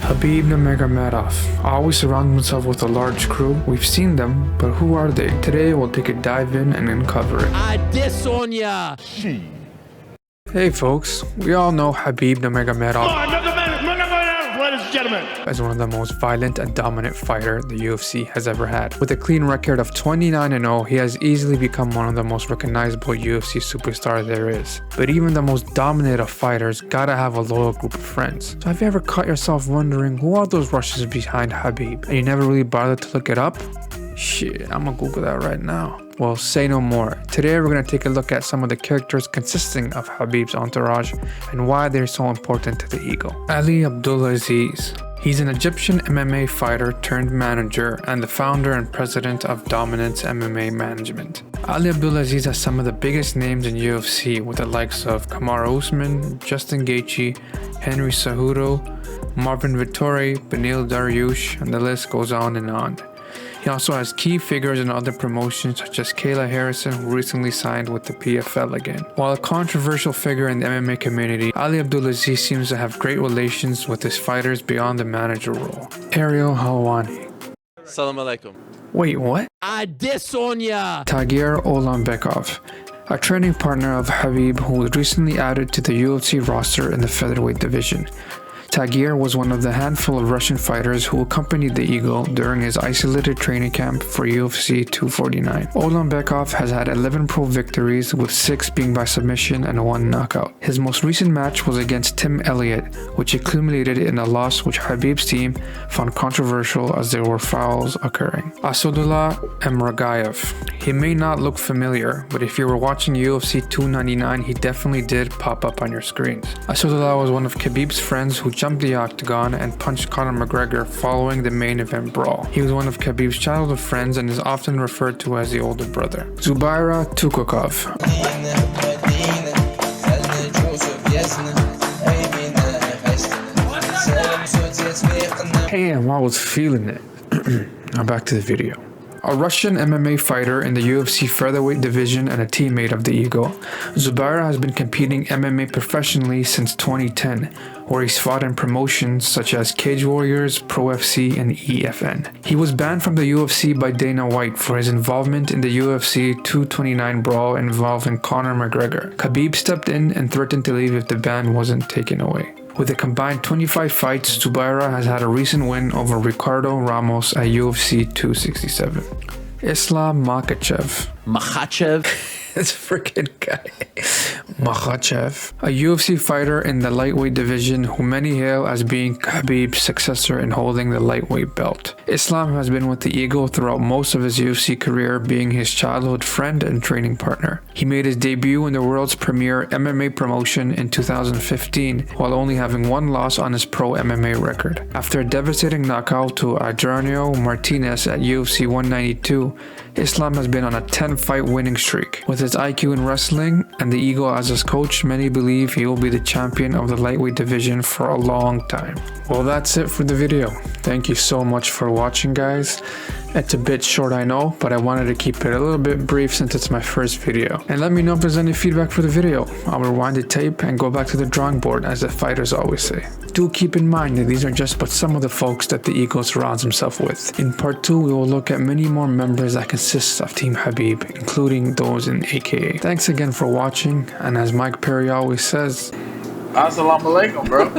Khabib Nurmagomedov always surrounds himself with a large crew. We've seen them, but who are they? Today we'll take a dive in and uncover it. I diss on ya! Hey folks, we all know Khabib Nurmagomedov ladies and gentlemen, as one of the most violent and dominant fighter the UFC has ever had. With a clean record of 29-0, he has easily become one of the most recognizable UFC superstars there is. But even the most dominant of fighters gotta have a loyal group of friends. So have you ever caught yourself wondering who are those Russians behind Khabib, and you never really bothered to look it up? Shit, I'm gonna Google that right now. Well, say no more. Today we're going to take a look at some of the characters consisting of Khabib's entourage and why they're so important to the Eagle. Ali Abdelaziz. He's an Egyptian MMA fighter turned manager and the founder and president of Dominance MMA Management. Ali Abdelaziz has some of the biggest names in UFC with the likes of Kamaru Usman, Justin Gaethje, Henry Cejudo, Marvin Vettori, Beneil Dariush, and the list goes on and on. He also has key figures in other promotions such as Kayla Harrison, who recently signed with the PFL again. While a controversial figure in the MMA community, Ali Abdelaziz seems to have great relations with his fighters beyond the manager role. Ariel Helwani. Salam alaikum. Wait, what? I diss on ya! Tagir Olan Bekov, a training partner of Khabib who was recently added to the UFC roster in the featherweight division. Tagir was one of the handful of Russian fighters who accompanied the Eagle during his isolated training camp for UFC 249. Olan Bekov has had 11 pro victories, with 6 being by submission and 1 knockout. His most recent match was against Tim Elliott, which accumulated in a loss which Khabib's team found controversial as there were fouls occurring. Asadullah Emragayev. He may not look familiar, but if you were watching UFC 299, he definitely did pop up on your screens. Asadullah was one of Khabib's friends who jumped the octagon and punched Conor McGregor following the main event brawl. He was one of Khabib's childhood friends and is often referred to as the older brother. Zubaira Tukhugov. Damn, I was feeling it. Now back to the video. A Russian MMA fighter in the UFC featherweight division and a teammate of the Eagle, Zubaira has been competing MMA professionally since 2010, where he's fought in promotions such as Cage Warriors, Pro FC, and EFN. He was banned from the UFC by Dana White for his involvement in the UFC 229 brawl involving Conor McGregor. Khabib stepped in and threatened to leave if the ban wasn't taken away. With a combined 25 fights, Zubaira has had a recent win over Ricardo Ramos at UFC 267. Islam Makhachev. Makhachev? This freaking guy. Makhachev, a UFC fighter in the lightweight division who many hail as being Khabib's successor in holding the lightweight belt. Islam has been with the Eagle throughout most of his UFC career, being his childhood friend and training partner. He made his debut in the world's premier MMA promotion in 2015, while only having 1 loss on his pro MMA record. After a devastating knockout to Adriano Martinez at UFC 192, Islam has been on a 10-fight winning streak. With his IQ in wrestling and the Eagle as his coach, many believe he will be the champion of the lightweight division for a long time. Well, that's it for the video. Thank you so much for watching, guys. It's a bit short, I know, but I wanted to keep it a little bit brief since it's my first video. And let me know if there's any feedback for the video. I'll rewind the tape and go back to the drawing board, as the fighters always say. Do keep in mind that these are just but some of the folks that the Eagle surrounds himself with. In part 2, we will look at many more members that consist of Team Khabib, including those in AKA. Thanks again for watching, and as Mike Perry always says, assalamu alaikum, bro.